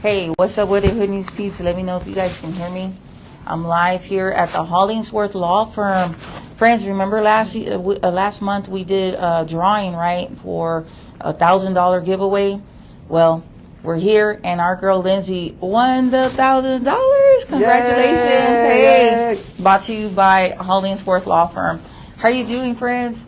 Hey, what's up with it, Hood News Peeps? Let me know if you guys can hear me. I'm live here at the Hollingsworth Law Firm. Friends, remember last month we did a drawing, right, for $1,000 giveaway? Well, we're here, and our girl Lindsay won the $1,000. Congratulations. Hey, brought to you by Hollingsworth Law Firm. How are you doing, friends?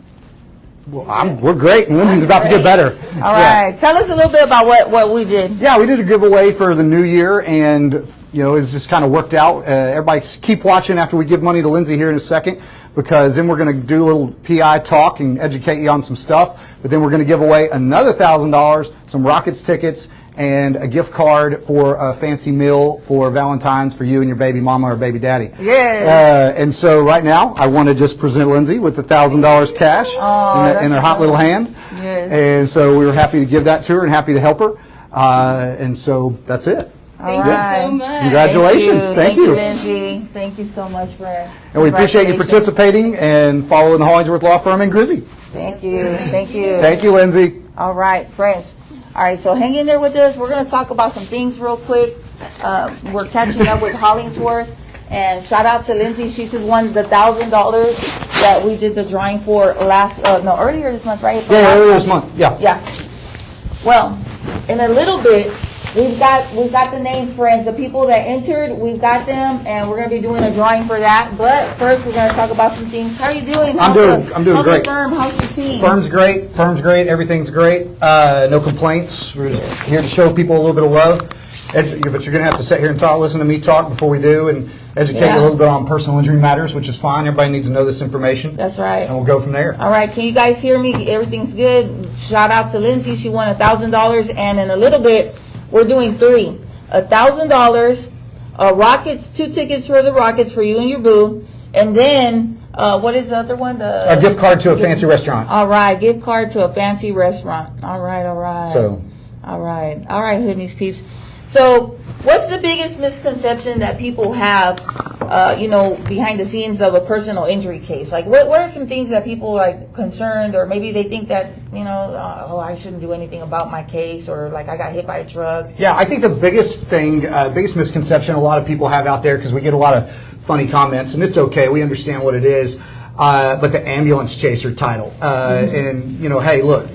Well, we're great, and Lindsay's about to get better. All right. Tell us a little bit about what we did. Yeah, we did a giveaway for the new year, and it's just kind of worked out. Everybody keep watching after we give money to Lindsay here in a second, because then we're going to do a little PI talk and educate you on some stuff. But then we're going to give away another $1,000, some Rockets tickets, and a gift card for a fancy meal for Valentine's for you and your baby mama or baby daddy. Yeah. And so right now, I want to just present Lindsay with the $1,000 cash in her hot little hand. Yes. And so we were happy to give that to her and happy to help her. And so that's it. Thank you so much. Congratulations. Thank you, Lindsay. Thank you so much, Brad. And we appreciate you participating and following the Hollingsworth Law Firm and Grizzy. Thank you. Thank you. Thank you, Lindsay. All right, friends. All right, so hang in there with us. We're going to talk about some things real quick. We're catching up with Hollingsworth. And shout out to Lindsay. She just won the $1,000 that we did the drawing for earlier this month, right? Yeah, earlier this month. Yeah. Yeah. Well, in a little bit, we've got the names, friends. The people that entered, we've got them, and we're going to be doing a drawing for that. But first, we're going to talk about some things. How are you doing? I'm doing how's great. The firm? How's your team? Firm's great. Everything's great. No complaints. We're just here to show people a little bit of love. But you're going to have to sit here and listen to me talk before we do, and educate you a little bit on personal injury matters, which is fine. Everybody needs to know this information. That's right. And we'll go from there. All right. Can you guys hear me? Everything's good. Shout out to Lindsay. She won $1,000, and in a little bit, we're doing three. $1,000, Rockets, 2 tickets for the Rockets for you and your boo, and then what is the other one? A gift card to a fancy restaurant. All right, gift card to a fancy restaurant. All right. So. All right, Hood News Peeps. So, what's the biggest misconception that people have, behind the scenes of a personal injury case? Like, what are some things that people are concerned, or maybe they think that, I shouldn't do anything about my case, or like I got hit by a truck? Yeah, I think the biggest misconception a lot of people have out there, because we get a lot of funny comments, and it's okay, we understand what it is. But the ambulance chaser title, and hey, look,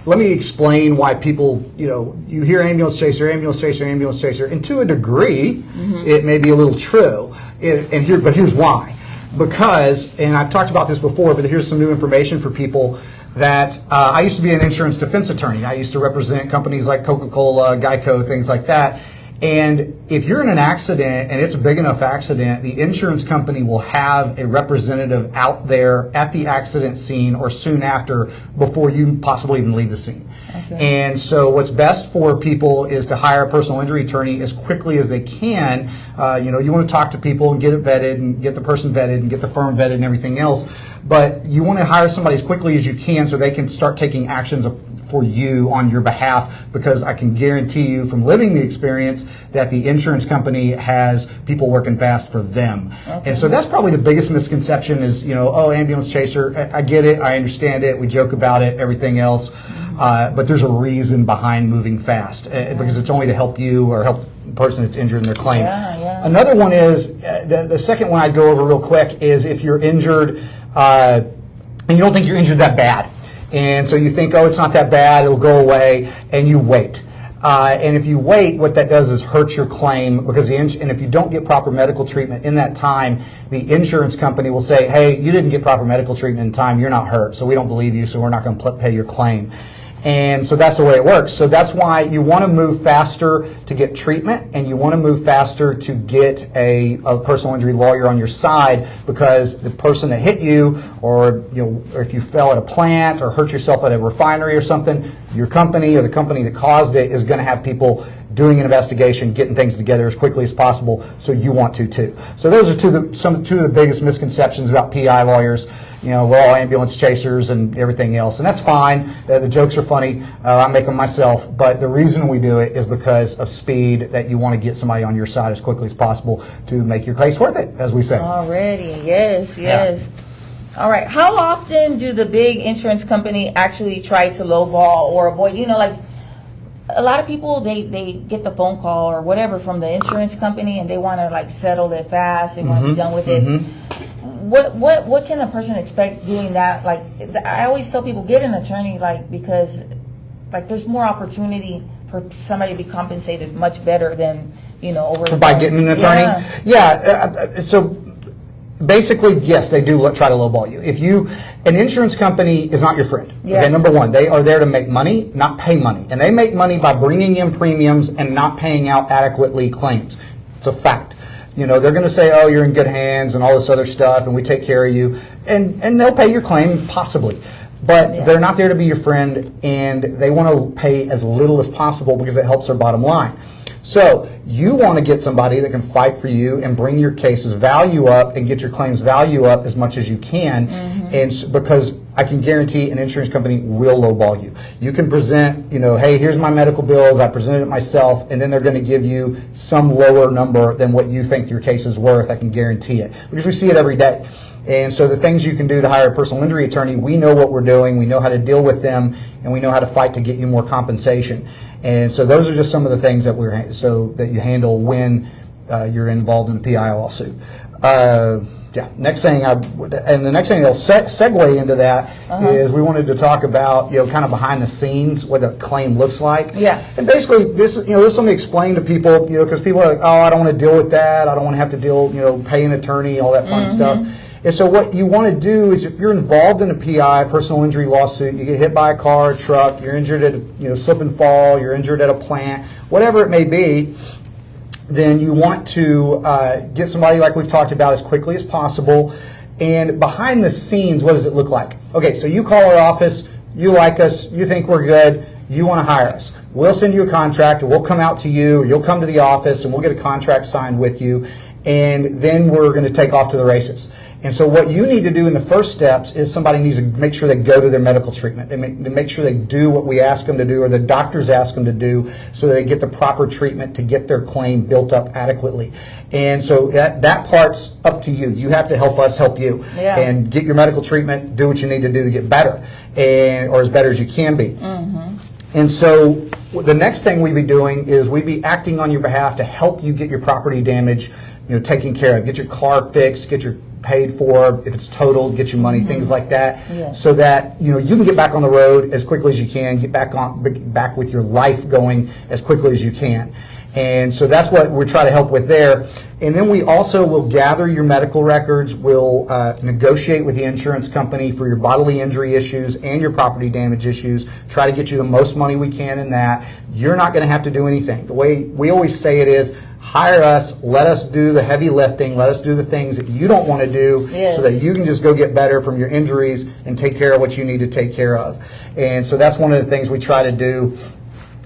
let me explain why people, you hear ambulance chaser, and to a degree, it may be a little true, but here's why. Because, and I've talked about this before, but here's some new information for people, that I used to be an insurance defense attorney. I used to represent companies like Coca-Cola, Geico, things like that. And if you're in an accident and it's a big enough accident, the insurance company will have a representative out there at the accident scene or soon after, before you possibly even leave the scene. Okay. And so what's best for people is to hire a personal injury attorney as quickly as they can. You want to talk to people and get it vetted and get the person vetted and get the firm vetted and everything else. But you want to hire somebody as quickly as you can so they can start taking actions for you on your behalf, because I can guarantee you from living the experience that the insurance company has people working fast for them. Okay. And so that's probably the biggest misconception is, ambulance chaser, I get it, I understand it, we joke about it, everything else, but there's a reason behind moving fast, because it's only to help you or help the person that's injured in their claim. Yeah. Another one is, the second one I'd go over real quick is if you're injured and you don't think you're injured that bad. And so you think, it's not that bad, it'll go away, and you wait. And if you wait, what that does is hurt your claim, because and if you don't get proper medical treatment in that time, the insurance company will say, hey, you didn't get proper medical treatment in time, you're not hurt, so we don't believe you, so we're not going to pay your claim. And so that's the way it works. So that's why you want to move faster to get treatment, and you want to move faster to get a personal injury lawyer on your side, because the person that hit you, or if you fell at a plant or hurt yourself at a refinery or something, your company or the company that caused it is going to have people doing an investigation, getting things together as quickly as possible, so you want to too. So those are two of the biggest misconceptions about PI lawyers. We're all ambulance chasers and everything else, and that's fine. The jokes are funny. I make them myself, but the reason we do it is because of speed, that you want to get somebody on your side as quickly as possible to make your case worth it, as we say. Already, yes. Yeah. All right. How often do the big insurance company actually try to lowball or avoid, a lot of people, they get the phone call or whatever from the insurance company, and they want to like settle it fast. They want to be done with it. What can a person expect doing that? Like, I always tell people, get an attorney, like, because like there's more opportunity for somebody to be compensated much better than, you know, over the by phone. getting an attorney. So basically, yes, they do try to lowball you. If an insurance company is not your friend. Okay, number one, they are there to make money, not pay money, and they make money by bringing in premiums and not paying out adequately claims. It's a fact. You know, they're going to say, oh, you're in good hands and all this other stuff, and we take care of you, and they'll pay your claim possibly. But they're not there to be your friend, and they want to pay as little as possible because it helps their bottom line. So you want to get somebody that can fight for you and bring your case's value up and get your claims value up as much as you can. And because I can guarantee an insurance company will lowball you. You can present, you know, hey, here's my medical bills, I presented it myself, and then they're going to give you some lower number than what you think your case is worth. I can guarantee it, because we see it every day. And so the things you can do to hire a personal injury attorney, we know what we're doing, we know how to deal with them, and we know how to fight to get you more compensation. And so those are just some of the things that that you handle when you're involved in a PI lawsuit. Next thing, the next thing that'll segue into that is we wanted to talk about, you know, kind of behind the scenes, what a claim looks like. Yeah. And basically, this let me explain to people, you know, because people are like, oh, I don't want to deal with that, I don't want to have to deal, you know, pay an attorney, all that fun stuff. And so what you want to do is, if you're involved in a PI, personal injury lawsuit, you get hit by a car, a truck, you're injured at a slip and fall, you're injured at a plant, whatever it may be, then you want to get somebody like we've talked about as quickly as possible. And behind the scenes, what does it look like? Okay, so you call our office, you like us, you think we're good, you want to hire us. We'll send you a contract, we'll come out to you, or you'll come to the office, and we'll get a contract signed with you, and then we're going to take off to the races. And so what you need to do in the first steps is somebody needs to make sure they go to their medical treatment. They make sure they do what we ask them to do, or the doctors ask them to do, so they get the proper treatment to get their claim built up adequately. And so that part's up to you. You have to help us help you. And get your medical treatment, do what you need to do to get better, or as better as you can be. And so the next thing we'd be doing is we'd be acting on your behalf to help you get your property damage, you know, taken care of. Get your car fixed, get your paid for, if it's totaled, get your money, things like that, so that, you know, you can get back on the road as quickly as you can, get back with your life going as quickly as you can. And so that's what we're trying to help with there. And then we also will gather your medical records, we'll negotiate with the insurance company for your bodily injury issues and your property damage issues, try to get you the most money we can in that. You're not going to have to do anything. The way we always say it is, hire us, let us do the heavy lifting, let us do the things that you don't want to do, so that you can just go get better from your injuries and take care of what you need to take care of. And so that's one of the things we try to do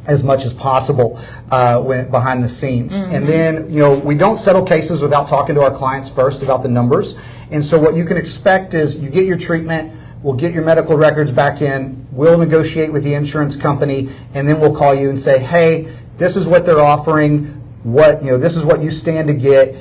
as much as possible behind the scenes. And then, you know, we don't settle cases without talking to our clients first about the numbers. And so what you can expect is you get your treatment, we'll get your medical records back in, we'll negotiate with the insurance company, and then we'll call you and say, hey, this is what they're offering, this is what you stand to get,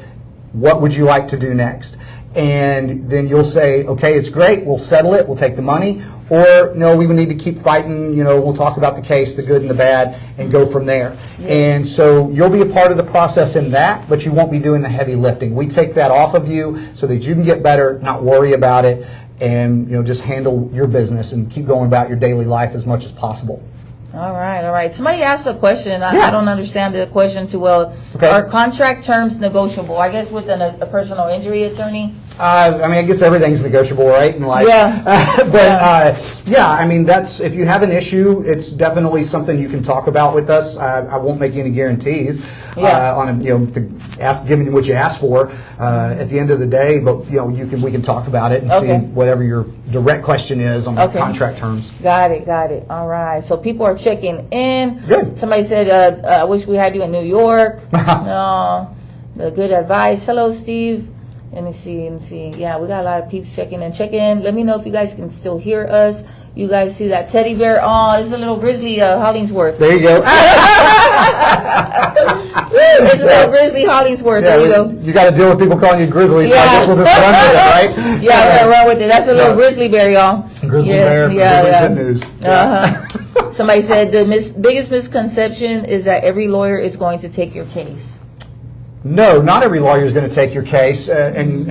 what would you like to do next? And then you'll say, okay, it's great, we'll settle it, we'll take the money, or no, we would need to keep fighting, you know, we'll talk about the case, the good and the bad, and go from there. And so you'll be a part of the process in that, but you won't be doing the heavy lifting. We take that off of you so that you can get better, not worry about it, and, you know, just handle your business and keep going about your daily life as much as possible. All right. Somebody asked a question. I don't understand the question too well. Are contract terms negotiable? I guess with a personal injury attorney? I mean, I guess everything's negotiable, right? In life. I mean, that's, if you have an issue, it's definitely something you can talk about with us. I won't make any guarantees on, you know, giving you what you ask for at the end of the day, but, you know, we can talk about it and see whatever your direct question is on the contract terms. Got it. All right. So people are checking in. Good. Somebody said, I wish we had you in New York. No, the good advice. Hello, Steve. Let me see. Yeah, we got a lot of peeps checking in. Check in. Let me know if you guys can still hear us. You guys see that teddy bear? Oh, it's a little Grizzly Hollingsworth. There you go. It's a little Grizzly Hollingsworth. There you go. You got to deal with people calling you Grizzly, so I guess we'll just run with it, right? Yeah, we're going to run with it. That's a little grizzly bear, y'all. Grizzly bear. Grizzly News. Somebody said the biggest misconception is that every lawyer is going to take your case. No, not every lawyer is going to take your case, and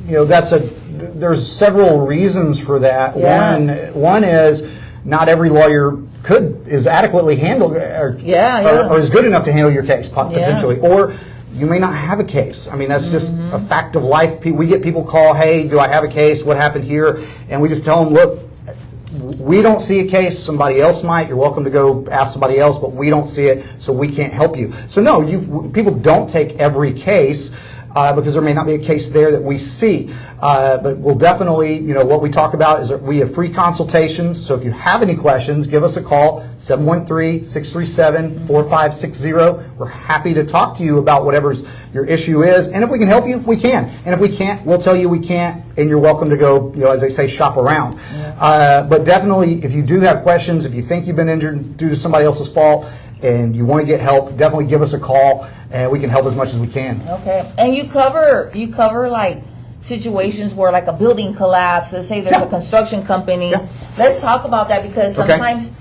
you know there's several reasons for that. Yeah. One is not every lawyer is adequately handled or is good enough to handle your case potentially, or you may not have a case. I mean, that's just a fact of life. We get people call, hey, do I have a case? What happened here? And we just tell them, look, we don't see a case. Somebody else might. You're welcome to go ask somebody else, but we don't see it, so we can't help you. So no, people don't take every case because there may not be a case there that we see. But we'll definitely, you know, what we talk about is that we have free consultations. So if you have any questions, give us a call, 713-637-4560. We're happy to talk to you about whatever your issue is. And if we can help you, we can. And if we can't, we'll tell you we can't. And you're welcome to go, you know, as they say, shop around. Yeah. But definitely, if you do have questions, if you think you've been injured due to somebody else's fault, and you want to get help, definitely give us a call, and we can help as much as we can. Okay. And you cover like situations where like a building collapse. Let's say there's a construction company. Yeah. Let's talk about that, because sometimes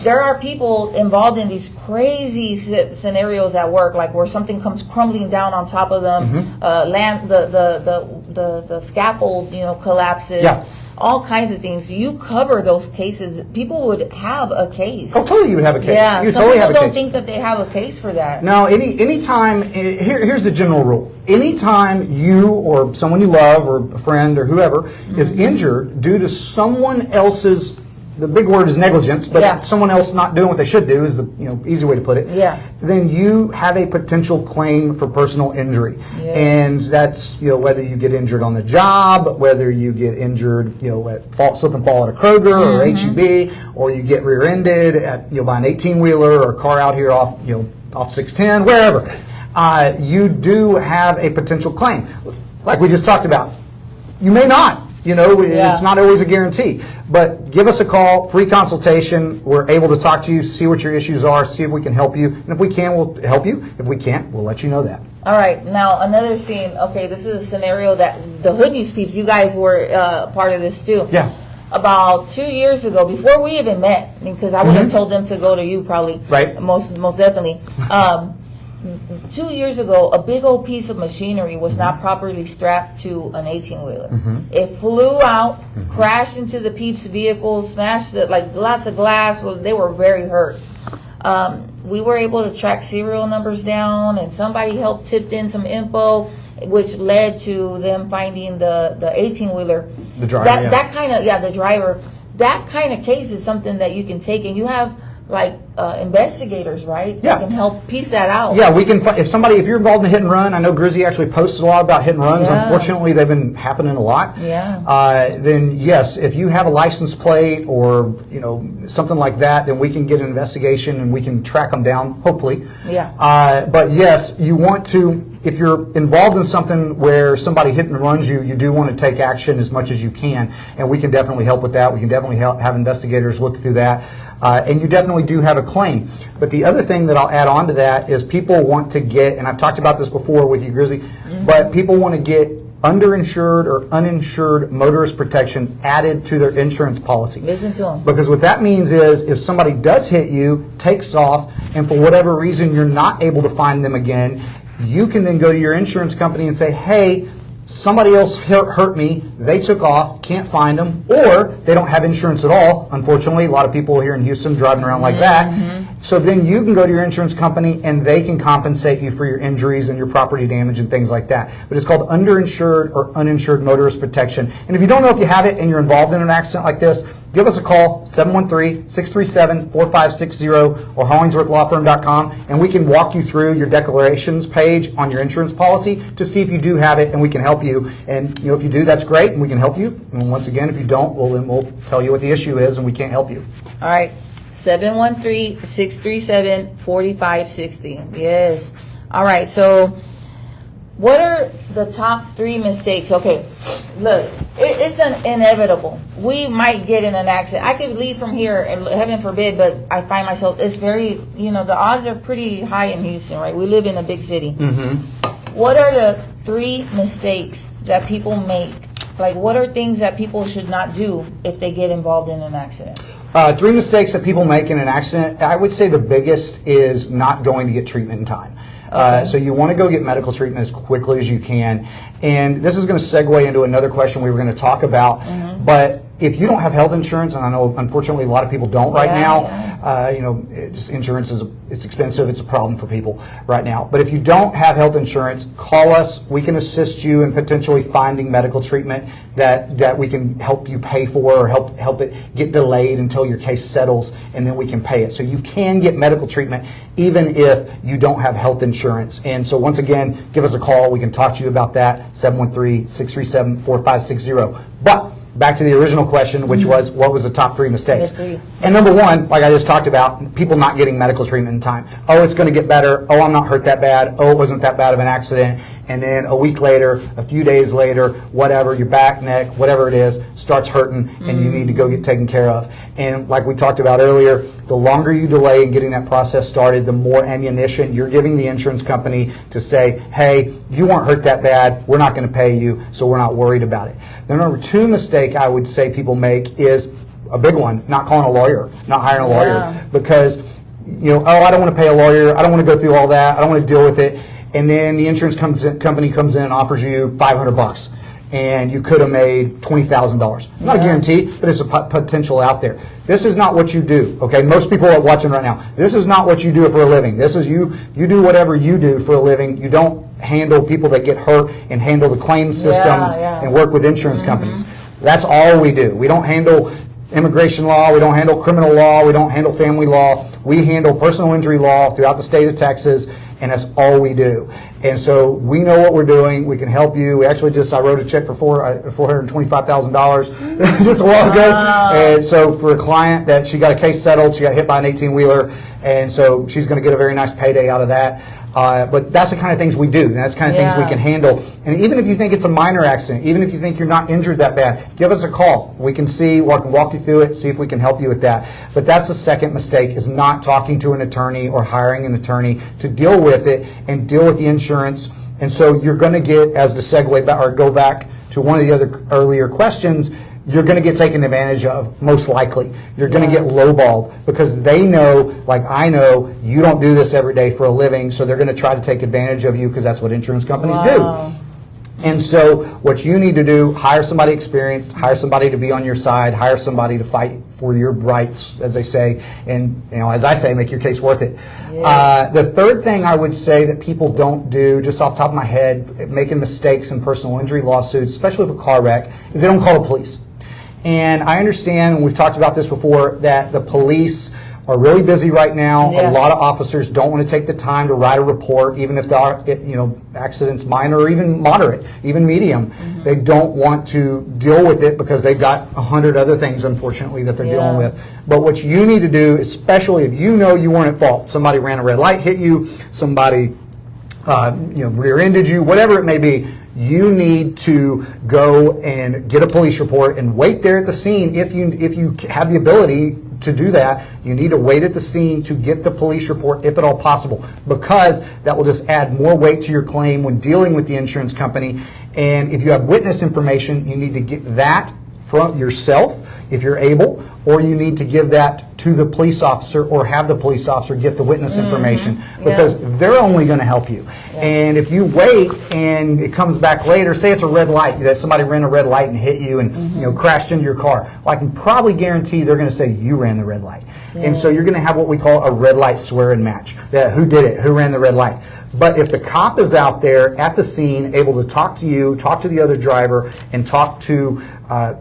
there are people involved in these crazy scenarios at work, like where something comes crumbling down on top of them, the scaffold, you know, collapses. Yeah. All kinds of things. You cover those cases. People would have a case. Oh, totally, you would have a case. Yeah, you some totally people don't think that they have a case for that. No, anytime. Here's the general rule. Anytime you or someone you love or a friend or whoever is injured due to someone else's, the big word is negligence, but someone else not doing what they should do is the easy way to put it. Yeah. Then you have a potential claim for personal injury, and that's whether you get injured on the job, whether you get injured slip and fall at a Kroger or HEB, or you get rear-ended at by an 18-wheeler or a car out here off 610, wherever. You do have a potential claim, like we just talked about. You may not. It's not always a guarantee. But give us a call, free consultation. We're able to talk to you, see what your issues are, see if we can help you. And if we can, we'll help you. If we can't, we'll let you know that. All right. Now, another scene. Okay, this is a scenario that the Hood News peeps, you guys were part of this too. Yeah. About 2 years ago, before we even met, because I would have told them to go to you probably. Right. Most definitely. 2 years ago, a big old piece of machinery was not properly strapped to an 18-wheeler. It flew out, crashed into the peeps' vehicle, smashed lots of glass. They were very hurt. We were able to track serial numbers down, and somebody helped tipped in some info, which led to them finding the 18-wheeler. The driver. That kind of the driver. That kind of case is something that you can take, and you have investigators, right? Yeah. That can help piece that out. Yeah, we can. If you're involved in a hit and run, I know Grizzy actually posted a lot about hit and runs. Yeah. Unfortunately, they've been happening a lot. Yeah. Then yes, if you have a license plate or something like that, then we can get an investigation and we can track them down. Hopefully. Yeah. But yes, you want to. If you're involved in something where somebody hit and runs you, you do want to take action as much as you can, and we can definitely help with that. We can definitely have investigators look through that. And you definitely do have a claim. But the other thing that I'll add on to that is people want to get, and I've talked about this before with you, Grizzy, but people want to get underinsured or uninsured motorist protection added to their insurance policy. Listen to them. Because what that means is if somebody does hit you, takes off, and for whatever reason you're not able to find them again, you can then go to your insurance company and say, hey, somebody else hurt me, they took off, can't find them, or they don't have insurance at all. Unfortunately, a lot of people here in Houston driving around like that. So then you can go to your insurance company and they can compensate you for your injuries and your property damage and things like that. But it's called underinsured or uninsured motorist protection. And if you don't know if you have it and you're involved in an accident like this, give us a call, 713-637-4560 or hollingsworthlawfirm.com, and we can walk you through your declarations page on your insurance policy to see if you do have it, and we can help you. And if you do, that's great, and we can help you. And once again, if you don't, we'll tell you what the issue is, and we can't help you. All right, 713-637-4560. Yes. All right, so what are the top 3 mistakes? Okay, look, it's inevitable. We might get in an accident. I could leave from here, and heaven forbid, but I find myself, it's very, the odds are pretty high in Houston, right? We live in a big city. What are the 3 mistakes that people make? Like, what are things that people should not do if they get involved in an accident? Three mistakes that people make in an accident. I would say the biggest is not going to get treatment in time. So you want to go get medical treatment as quickly as you can. And this is going to segue into another question we were going to talk about. But if you don't have health insurance, and I know unfortunately a lot of people don't right now, you know, just insurance it's expensive. It's a problem for people right now. But if you don't have health insurance, call us. We can assist you in potentially finding medical treatment that we can help you pay for, or help it get delayed until your case settles, and then we can pay it. So you can get medical treatment even if you don't have health insurance. And so once again, give us a call. We can talk to you about that, 713-637-4560. But back to the original question, which was, what was the top three mistakes? And number one, like I just talked about, people not getting medical treatment in time. Oh, it's going to get better. Oh, I'm not hurt that bad. Oh, it wasn't that bad of an accident. And then a week later, a few days later, whatever, your back, neck, whatever it is, starts hurting, and you need to go get taken care of. And like we talked about earlier, the longer you delay in getting that process started, the more ammunition you're giving the insurance company to say, hey, you weren't hurt that bad, we're not going to pay you, so we're not worried about it. The number two mistake I would say people make is a big one, not calling a lawyer, not hiring a lawyer. Because, you know, oh, I don't want to pay a lawyer, I don't want to go through all that, I don't want to deal with it. And then the insurance company comes in and offers you $500, and you could have made $20,000. Not a guarantee, but it's a potential out there. This is not what you do, okay? Most people are watching right now. This is not what you do for a living. This is you do whatever you do for a living. You don't handle people that get hurt and handle the claim systems and work with insurance companies. That's all we do. We don't handle immigration law, we don't handle criminal law, we don't handle family law. We handle personal injury law throughout the state of Texas, and that's all we do. And so we know what we're doing. We can help you. We actually I wrote a check for $425,000 just a while ago. And so for a client that she got a case settled, she got hit by an 18-wheeler, and so she's going to get a very nice payday out of that. But that's the kind of things we do, and that's the kind of things we can handle. And even if you think it's a minor accident, even if you think you're not injured that bad, give us a call. We can see, we can walk you through it, see if we can help you with that. But that's the second mistake, is not talking to an attorney or hiring an attorney to deal with it and deal with the insurance. And so you're going to get, as the segue back, or go back to one of the other earlier questions, you're going to get taken advantage of, most likely. You're going to get lowballed, because they know, like I know, you don't do this every day for a living, so they're going to try to take advantage of you, because that's what insurance companies do. And so what you need to do, hire somebody experienced, hire somebody to be on your side, hire somebody to fight for your rights, as they say, and, you know, as I say, make your case worth it. The third thing I would say that people don't do, just off the top of my head, making mistakes in personal injury lawsuits, especially with a car wreck, is they don't call the police. And I understand, and we've talked about this before, that the police are really busy right now. A lot of officers don't want to take the time to write a report, even if the accident's minor or even moderate, even medium. They don't want to deal with it because they've got 100 other things, unfortunately, that they're dealing with. But what you need to do, especially if you know you weren't at fault, somebody ran a red light, hit you, somebody rear-ended you, whatever it may be, you need to go and get a police report and wait there at the scene. If you have the ability to do that, you need to wait at the scene to get the police report, if at all possible, because that will just add more weight to your claim when dealing with the insurance company. And if you have witness information, you need to get that from yourself, if you're able, or you need to give that to the police officer, or have the police officer get the witness information, because they're only going to help you. And if you wait and it comes back later, say it's a red light, that somebody ran a red light and hit you and crashed into your car, well, I can probably guarantee they're going to say you ran the red light. And so you're going to have what we call a red light swearing match. Who did it? Who ran the red light? But if the cop is out there at the scene, able to talk to you, talk to the other driver, and talk to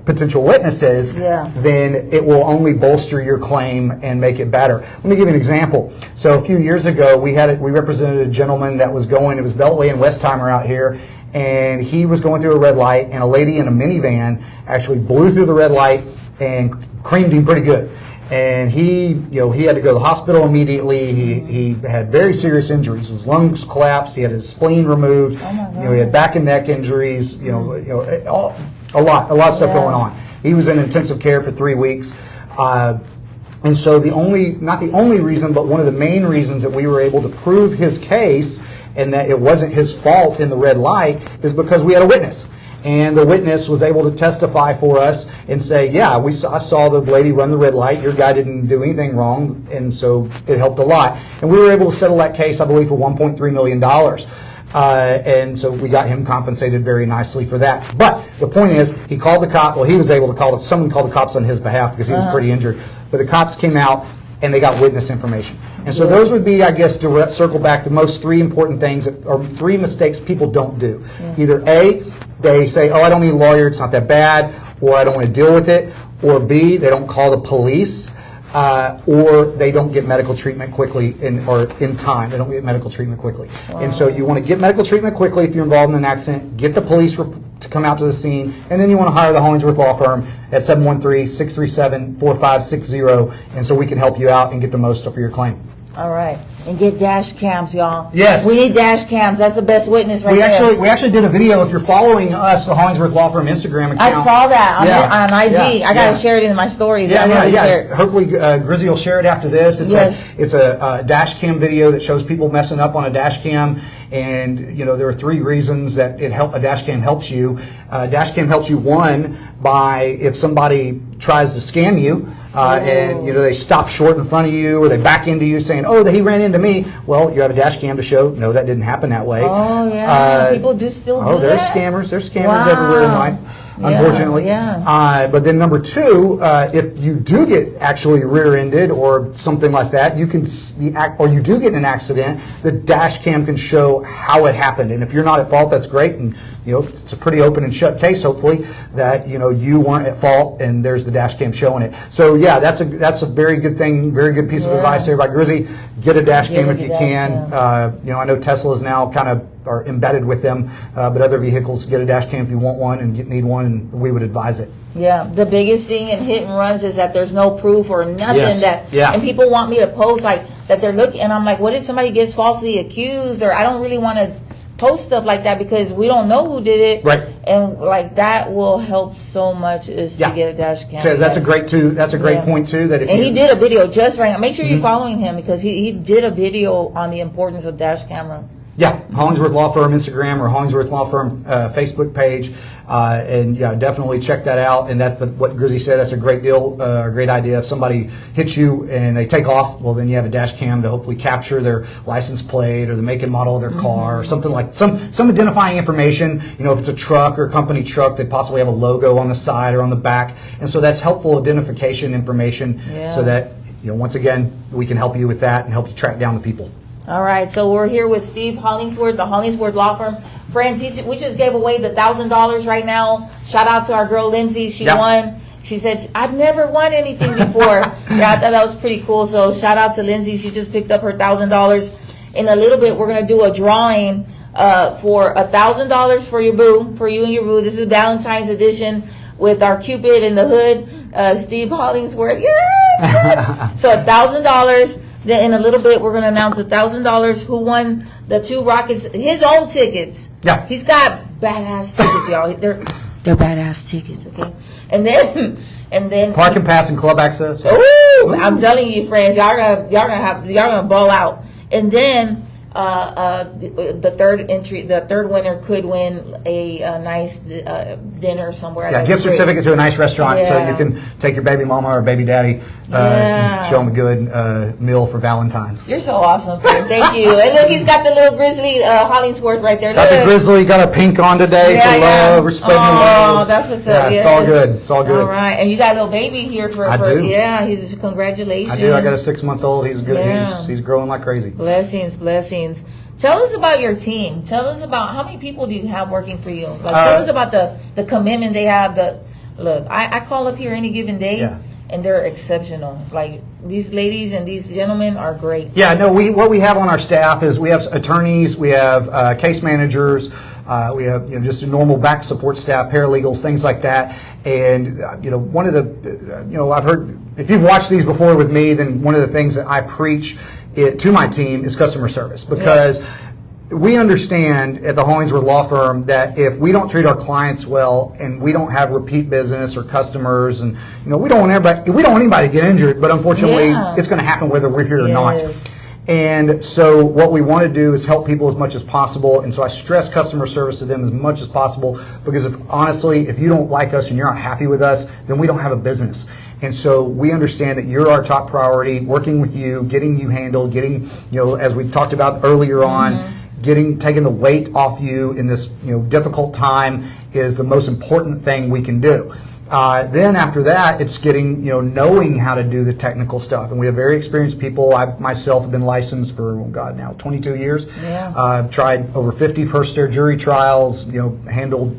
potential witnesses, then it will only bolster your claim and make it better. Let me give you an example. So a few years ago, we represented a gentleman that was going, it was Beltway and Westheimer out here, and he was going through a red light, and a lady in a minivan actually blew through the red light and creamed him pretty good. And he had to go to the hospital immediately. He had very serious injuries. His lungs collapsed. He had his spleen removed. He had back and neck injuries. A lot of stuff going on. He was in intensive care for 3 weeks. And so not the only reason, but one of the main reasons that we were able to prove his case and that it wasn't his fault in the red light is because we had a witness. And the witness was able to testify for us and say, yeah, I saw the lady run the red light. Your guy didn't do anything wrong. And so it helped a lot. And we were able to settle that case, I believe, for $1.3 million. And so we got him compensated very nicely for that. But the point is, he called the cop. Well, he was able to call, someone called the cops on his behalf because he was pretty injured. But the cops came out and they got witness information. And so those would be, I guess, to circle back, the most three important things, or three mistakes people don't do. Either A, they say, oh, I don't need a lawyer, it's not that bad, or I don't want to deal with it. Or B, they don't call the police. Or they don't get medical treatment quickly or in time. They don't get medical treatment quickly. And so you want to get medical treatment quickly if you're involved in an accident, get the police to come out to the scene, and then you want to hire the Hollingsworth Law Firm at 713-637-4560, and so we can help you out and get the most for your claim. All right. And get dash cams, y'all. Yes. We need dash cams. That's the best witness right there. We actually did a video. If you're following us, the Hollingsworth Law Firm Instagram account. I saw that on IG. I got to share it in my stories. Hopefully, Grizzy will share it after this. It's a dash cam video that shows people messing up on a dash cam. And, there are three reasons that a dash cam helps you. Dash cam helps you, one, by if somebody tries to scam you, and they stop short in front of you, or they back into you saying, oh, he ran into me. Well, you have a dash cam to show, no, that didn't happen that way. Oh, yeah. People do still do that? There's scammers. There's scammers everywhere in life, unfortunately. But then number two, if you do get actually rear-ended or something like that, you do get in an accident, the dash cam can show how it happened. And if you're not at fault, that's great. And it's a pretty open and shut case, hopefully, that you weren't at fault, and there's the dash cam showing it. So yeah, that's a very good thing, very good piece of advice there by Grizzy. Get a dash cam if you can. I know Teslas now kind of are embedded with them, but other vehicles, get a dash cam if you want one and need one, and we would advise it. Yeah, the biggest thing in hit and runs is that there's no proof or nothing and people want me to post like that they're looking, and I'm like, what if somebody gets falsely accused? Or I don't really want to post stuff like that because we don't know who did it. Right. And like that will help so much is to get a dash cam. So that's a great point too. He did a video just right now. Make sure you're following him because he did a video on the importance of dash camera. Yeah, Hollingsworth Law Firm Instagram or Hollingsworth Law Firm Facebook page, and definitely check that out. And that's what Grizzy said. That's a great deal, a great idea. If somebody hits you and they take off, well, then you have a dash cam to hopefully capture their license plate or the make and model of their car or something like some identifying information. If it's a truck or a company truck, they possibly have a logo on the side or on the back, and so that's helpful identification information. So that once again we can help you with that and help you track down the people. All right, so we're here with Steve Hollingsworth, the Hollingsworth Law Firm. Friends, we just gave away the $1,000 right now. Shout out to our girl Lindsay. She won. She said, I've never won anything before. I thought that was pretty cool. So shout out to Lindsay. She just picked up her $1,000. In a little bit, we're going to do a drawing for $1,000 for you and your boo. This is Valentine's edition with our Cupid in the hood, Steve Hollingsworth. Yes! So $1,000. Then in a little bit, we're going to announce $1,000 who won the 2 Rockets, his own tickets. Yeah. He's got badass tickets, y'all. They're badass tickets, okay? And then parking pass and club access. Ooh, I'm telling you, friends, y'all gonna ball out. And then the third winner could win a nice dinner somewhere. Yeah, gift certificate to a nice restaurant, so you can take your baby mama or baby daddy and show them a good meal for Valentine's. You're so awesome, friend. Thank you. And look, he's got the little Grizzly Hollingsworth right there. Got the Grizzly, got a pink on today for love, respect, and love. Oh, that's what's up. It's all good. It's all good. All right, and you got a little baby here for I do. Yeah, he's congratulations. I do. I got a 6-month-old. He's good. He's growing like crazy. Blessings. Tell us about your team. Tell us about how many people do you have working for you. Tell us about the commitment they have. Look, I call up here any given day, and they're exceptional. Like these ladies and these gentlemen are great. Yeah, no. What we have on our staff is we have attorneys, we have case managers, we have just a normal back support staff, paralegals, things like that. And one of the I've heard, if you've watched these before with me, then one of the things that I preach to my team is customer service, because we understand at the Hollingsworth Law Firm that if we don't treat our clients well and we don't have repeat business or customers, and we don't want anybody to get injured, but unfortunately it's going to happen whether we're here or not. And so what we want to do is help people as much as possible. And so I stress customer service to them as much as possible, because honestly, if you don't like us and you're not happy with us, then we don't have a business. And so we understand that you're our top priority, working with you, getting you handled, getting, as we talked about earlier on, taking the weight off you in this, difficult time is the most important thing we can do. Then after that, it's getting, knowing how to do the technical stuff. And we have very experienced people. I myself have been licensed for, now 22 years. Yeah. I've tried over 50 first-year jury trials,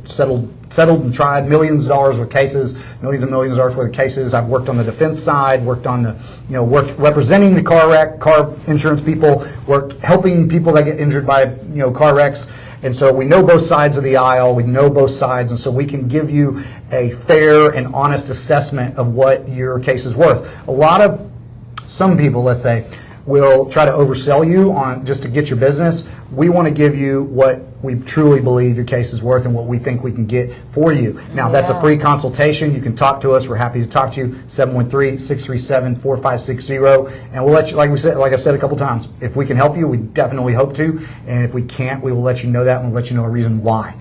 settled and tried millions of dollars worth of cases, millions and millions of dollars worth of cases. I've worked on the defense side, worked on the, worked representing the car insurance people, worked helping people that get injured by, car wrecks. And so we know both sides of the aisle, we know both sides, and so we can give you a fair and honest assessment of what your case is worth. Some people, let's say, will try to oversell you on just to get your business. We want to give you what we truly believe your case is worth and what we think we can get for you. Now, that's a free consultation. You can talk to us. We're happy to talk to you. 713-637-4560. And we'll let you, like I said a couple times, if we can help you, we definitely hope to. And if we can't, we will let you know that, and we'll let you know a reason why.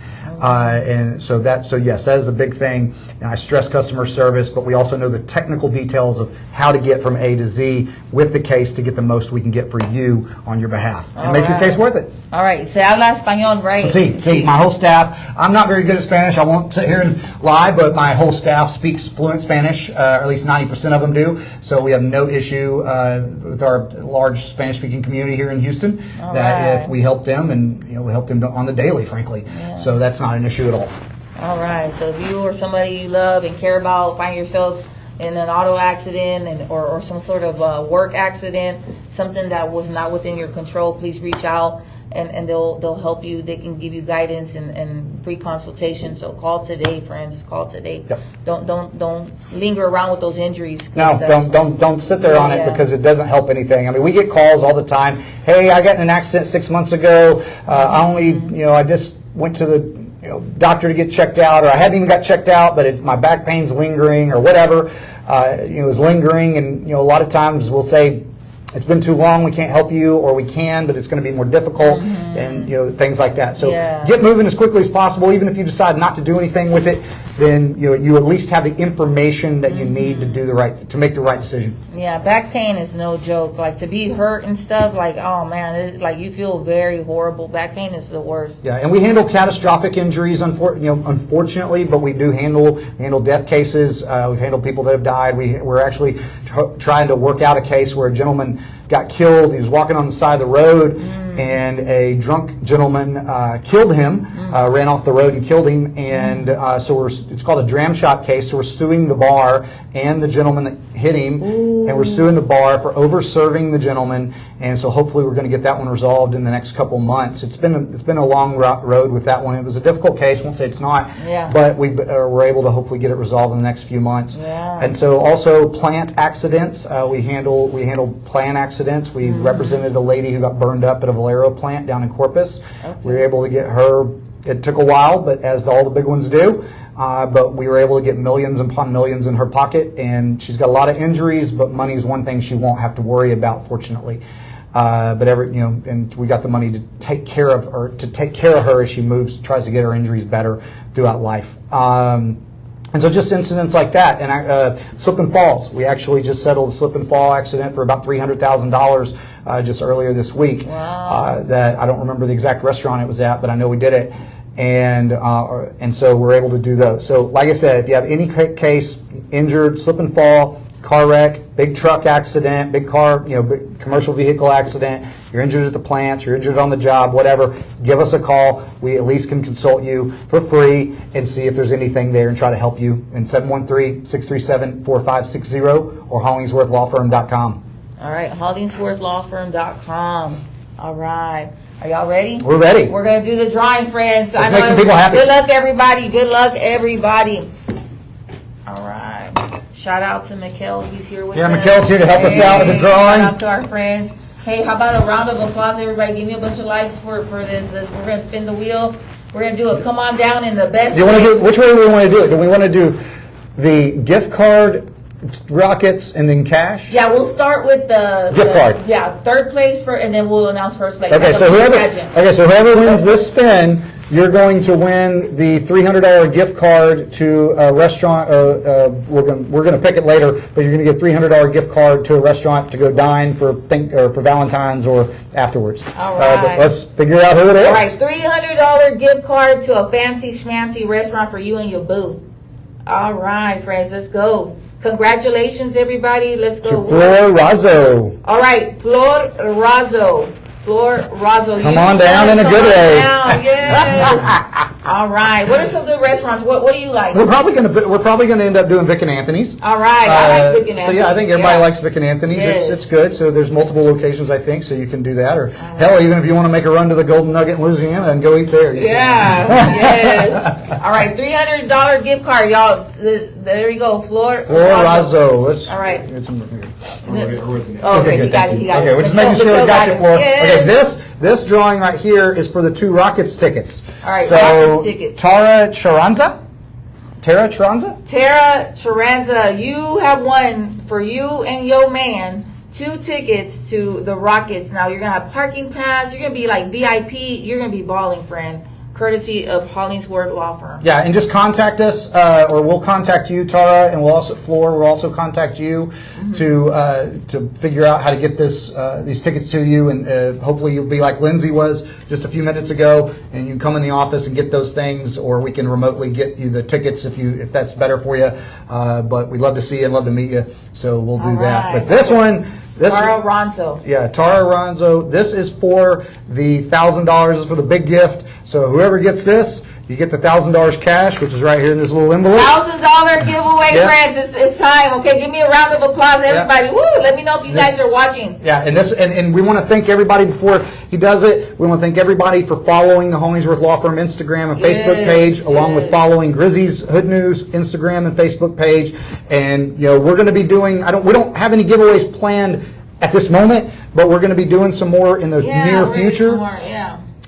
So yes, that is a big thing. And I stress customer service, but we also know the technical details of how to get from A to Z with the case to get the most we can get for you on your behalf and make your case worth it. All right. Se habla español, right? See, my whole staff, I'm not very good at Spanish. I won't sit here and lie, but my whole staff speaks fluent Spanish, or at least 90% of them do. So we have no issue with our large Spanish-speaking community here in Houston if we help them, and we help them on the daily, frankly. Yeah. So that's not an issue at all. All right. So if you or somebody you love and care about find yourselves in an auto accident or some sort of work accident, something that was not within your control, please reach out and they'll help you. They can give you guidance and free consultation. So call today, friends. Call today. Yep. Don't linger around with those injuries. No, don't sit there on it, because it doesn't help anything. I mean, we get calls all the time. Hey, I got in an accident 6 months ago. I just went to the doctor to get checked out, or I hadn't even got checked out, but my back pain's lingering or whatever. It's lingering, and a lot of times we'll say, it's been too long, we can't help you, or we can, but it's going to be more difficult, and things like that. So get moving as quickly as possible. Even if you decide not to do anything with it, then you at least have the information that you need to to make the right decision. Yeah, back pain is no joke. Like, to be hurt and stuff, like, oh man, you feel very horrible. Back pain is the worst. Yeah, and we handle catastrophic injuries, unfortunately, but we do handle death cases. We've handled people that have died. We're actually trying to work out a case where a gentleman got killed. He was walking on the side of the road, and a drunk gentleman killed him, ran off the road and killed him. And so it's called a dram shop case. So we're suing the bar and the gentleman that hit him, and we're suing the bar for over-serving the gentleman. And so hopefully we're going to get that one resolved in the next couple months. It's been a long road with that one. It was a difficult case. I won't say it's not, but we're able to hopefully get it resolved in the next few months. Yeah. And so also plant accidents. We handle plant accidents. We represented a lady who got burned up at a Valero plant down in Corpus. Okay. We were able to get her. It took a while, but as all the big ones do. But we were able to get millions upon millions in her pocket, and she's got a lot of injuries, but money is one thing she won't have to worry about, fortunately. And we got the money to take care of her as she tries to get her injuries better throughout life. And so just incidents like that. And slip and falls. We actually just settled a slip and fall accident for about $300,000 just earlier this week. Wow. That I don't remember the exact restaurant it was at, but I know we did it. And so we're able to do those. So like I said, if you have any case, injured, slip and fall, car wreck, big truck accident, big car, big commercial vehicle accident, you're injured at the plants, you're injured on the job, whatever, give us a call. We at least can consult you for free and see if there's anything there and try to help you. In 713-637-4560 or hollingsworthlawfirm.com. All right, hollingsworthlawfirm.com. All right. Are y'all ready? We're ready. We're going to do the drawing, friends. Let's make some people happy. Good luck, everybody. Good luck, everybody. All right. Shout out to Mikkel. He's here with us. Yeah, Mikkel's here to help us out with the drawing. Shout out to our friends. Hey, how about a round of applause, everybody? Give me a bunch of likes for this. We're going to spin the wheel. We're going to do a come on down in the best way. Which way do we want to do it? Do we want to do the gift card Rockets, and then cash? Yeah, we'll start with the Gift card. Yeah, third place and then we'll announce first place. Okay, Like so a whoever pageant. wins this spin, you're going to win the $300 gift card to a restaurant. We're going to pick it later, but you're going to get $300 gift card to a restaurant to go dine for Valentine's or afterwards. All right. But let's figure out who it is. All right, $300 gift card to a fancy schmancy restaurant for you and your boo. All right, friends, let's go. Congratulations, everybody. Let's go. To Flor Razzo. All right, Flor Razzo. Flor Razzo. Come on down in a good way. Yes. All right. What are some good restaurants? What do you like? We're probably going to end up doing Vic and Anthony's. All right. I like Vic and Anthony's. So yeah, I think everybody likes Vic and Anthony's. Yes. It's good. So there's multiple locations, I think, so you can do that. Or hell, even if you want to make a run to the Golden Nugget in Louisiana and go eat there. Yeah. Yes. All right. $300 gift card, y'all. There you go. Flor Razzo. All right. Get some here. Okay, he got it. Okay, we're just making sure we got you, Flor. Yes. Okay, this drawing right here is for the 2 Rockets tickets. All right, so Rockets tickets. Tara Charanza? Tara Charanza, you have won for you and your man 2 tickets to the Rockets. Now you're gonna have parking pass. You're gonna be like VIP. You're gonna be balling, friend. Courtesy of Hollingsworth Law Firm. Yeah, and just contact us, or we'll contact you, Tara, and we'll also contact you to figure out how to get these tickets to you, and hopefully you'll be like Lindsay was just a few minutes ago, and you can come in the office and get those things, or we can remotely get you the tickets if that's better for you. But we'd love to see you and love to meet you, so we'll do that. But this one. Tara Ronzo. Yeah, Tara Ronzo. This is for the $1,000. Is for the big gift. So whoever gets this, you get the $1,000 cash, which is right here in this little envelope. $1,000 giveaway, friends. It's time. Okay, give me a round of applause, everybody. Woo! Let me know if you guys are watching. Yeah, and we want to thank everybody before he does it. We want to thank everybody for following the Hollingsworth Law Firm Instagram and Facebook page, along with following Grizzy's Hood News Instagram and Facebook page. And we're going to be doing. We don't have any giveaways planned at this moment, but we're going to be doing some more in the near future.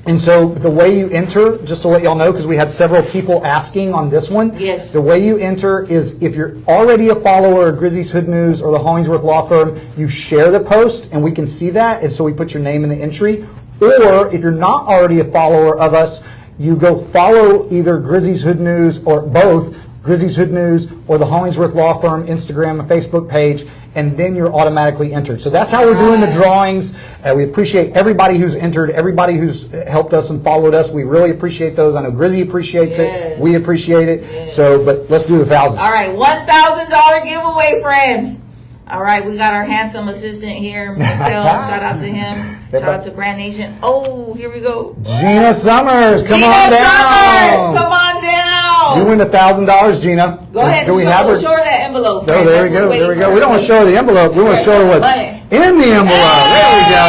And so the way you enter, just to let y'all know, because we had several people asking on this one. Yes. The way you enter is if you're already a follower of Grizzy's Hood News or the Hollingsworth Law Firm, you share the post and we can see that, and so we put your name in the entry. Or if you're not already a follower of us, you go follow either Grizzy's Hood News or both, Grizzy's Hood News or the Hollingsworth Law Firm Instagram and Facebook page, and then you're automatically entered. So that's how we're doing the drawings. We appreciate everybody who's entered, everybody who's helped us and followed us. We really appreciate those. I know Grizzy appreciates it. We appreciate it. So, but let's do the 1,000. All right, $1,000 giveaway, friends. All right, we got our handsome assistant here, Mikhail. Shout out to him. Shout out to Grand Nation. Oh, here we go. Gina Summers, come on down. You win $1,000, Gina. Go ahead. Do we have her? Show her that envelope. No, there we go. There we go. We don't want to show her the envelope. We want to show her what's in the envelope. There we go.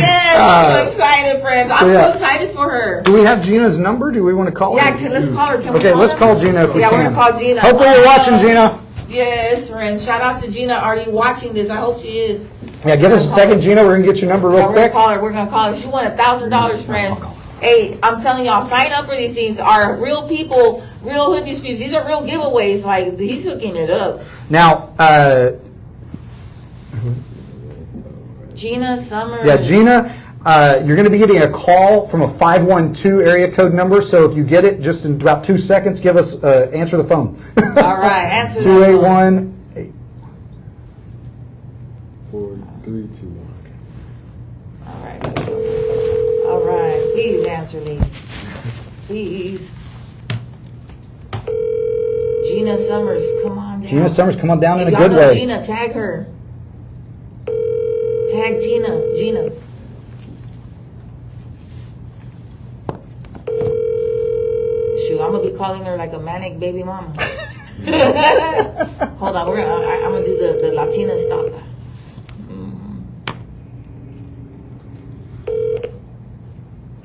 Yes, I'm so excited, friends. I'm so excited for her. Do we have Gina's number? Do we want to call her? Yeah, let's call her. Okay, let's call Gina if we can. Yeah, we're going to call Gina. Hopefully you're watching, Gina. Yes, friends. Shout out to Gina. Are you watching this? I hope she is. Yeah, give us a second, Gina. We're going to get your number real quick. We're going to call her. She won $1,000, friends. Hey, I'm telling y'all, sign up for these things. Are real people, real hood disputes. These are real giveaways. Like, he's hooking it up. Now, Gina Summers. Yeah, Gina, you're going to be getting a call from a 512 area code number. So if you get it, just in about 2 seconds, give us answer the phone. All right, answer the 281 4321. All right. All right. Please answer me. Please. Gina Summers, come on down. Gina Summers, come on down in a Y'all good know way. Gina, tag her. Tag Gina. Shoot, I'm gonna be calling her like a manic baby mama. Hold on, I'm gonna do the Latina style.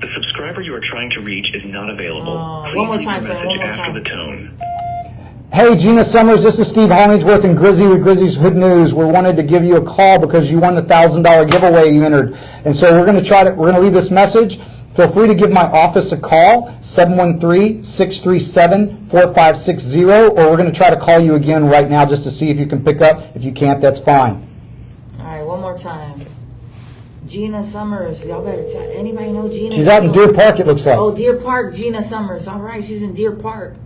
The subscriber you are trying to reach is not available. One Please more leave time, your friend. message One more after time. the tone. Hey, Gina Summers, this is Steve Hollingsworth and Grizzy with Grizzy's Hood News. We wanted to give you a call because you won the $1,000 giveaway you entered. And so we're going to leave this message, Feel free to give my office a call, 713-637-4560, or we're going to try to call you again right now just to see if you can pick up. If you can't, that's fine. All right, one more time. Gina Summers. Y'all better tell. Anybody know Gina? She's out in Deer Park, it looks like. Oh, Deer Park, Gina Summers. All right, she's in Deer Park.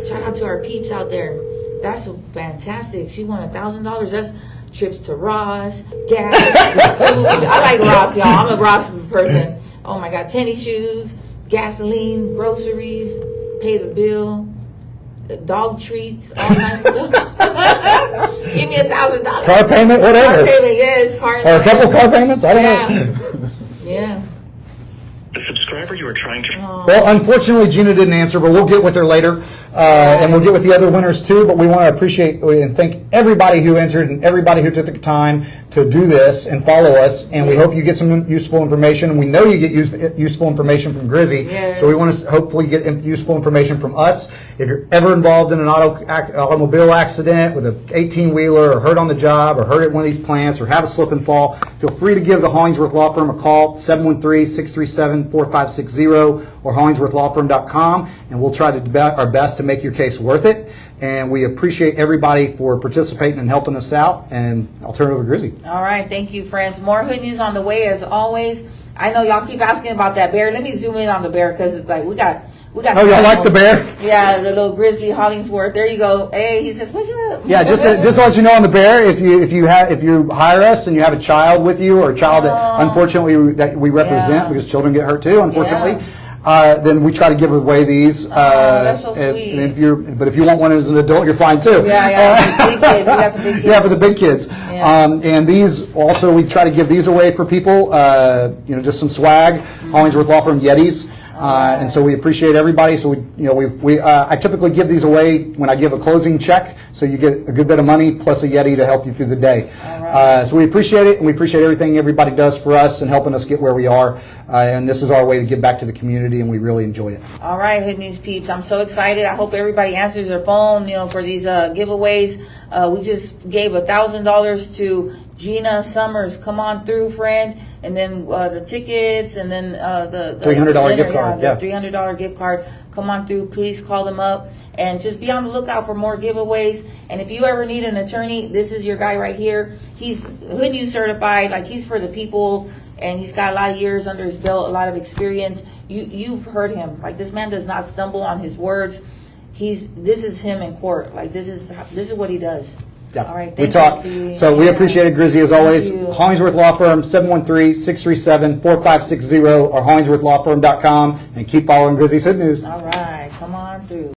Shout out to our peeps out there. That's fantastic. She won $1,000. That's trips to Ross, gas, food. I like Ross, y'all. I'm a Ross person. Oh my God, tennis shoes, gasoline, groceries, pay the bill, dog treats, all kinds of stuff. Give me $1,000. Car payment, whatever. Car payment, yes. Car or a couple car payments, I don't know. Yeah. The subscriber you are trying to... Well, unfortunately, Gina didn't answer, but we'll get with her later, and we'll get with the other winners too. But we want to appreciate and thank everybody who entered and everybody who took the time to do this and follow us. And we hope you get some useful information. And we know you get useful information from Grizzy. Yes. So we want to hopefully get useful information from us. If you're ever involved in an automobile accident with an 18-wheeler, or hurt on the job, or hurt at one of these plants, or have a slip and fall, feel free to give the Hollingsworth Law Firm a call, 713-637-4560, or hollingsworthlawfirm.com, and we'll try to do our best to make your case worth it. And we appreciate everybody for participating and helping us out. And I'll turn it over to Grizzy. All right, thank you, friends. More hood news on the way, as always. I know y'all keep asking about that bear. Let me zoom in on the bear because like we got. Oh, y'all like the bear? Yeah, the little Grizzly Hollingsworth. There you go. Hey, he says, "What's up?" Yeah, just to let you know on the bear, if you hire us and you have a child with you, or a child that unfortunately that we represent, because children get hurt too, unfortunately. Then we try to give away these. That's so sweet. But if you want one as an adult, you're fine too. Yeah. Big kids. We got some big kids. Yeah, for the big kids. Yeah. And these also, we try to give these away for people. Just some swag. Hollingsworth Law Firm Yetis. And so we appreciate everybody. So I typically give these away when I give a closing check, so you get a good bit of money plus a Yeti to help you through the day. So we appreciate it, and we appreciate everything everybody does for us and helping us get where we are. And this is our way to give back to the community, and we really enjoy it. All right, Hood News peeps, I'm so excited. I hope everybody answers their phone, for these giveaways. We just gave $1,000 to Gina Summers. Come on through, friend. And then the tickets, and then the $300 gift card. The $300 gift card. Come on through. Please call them up, and just be on the lookout for more giveaways. And if you ever need an attorney, this is your guy right here. He's Hood News certified. Like, he's for the people, and he's got a lot of years under his belt, a lot of experience. You've heard him. Like, this man does not stumble on his words. This is him in court. Like, this is what he does. Yeah. All right, we talk. So we appreciate it, Grizzy, as always. Hollingsworth Law Firm, 713-637-4560, or hollingsworthlawfirm.com, and keep following Grizzy's Hood News. All right, come on through.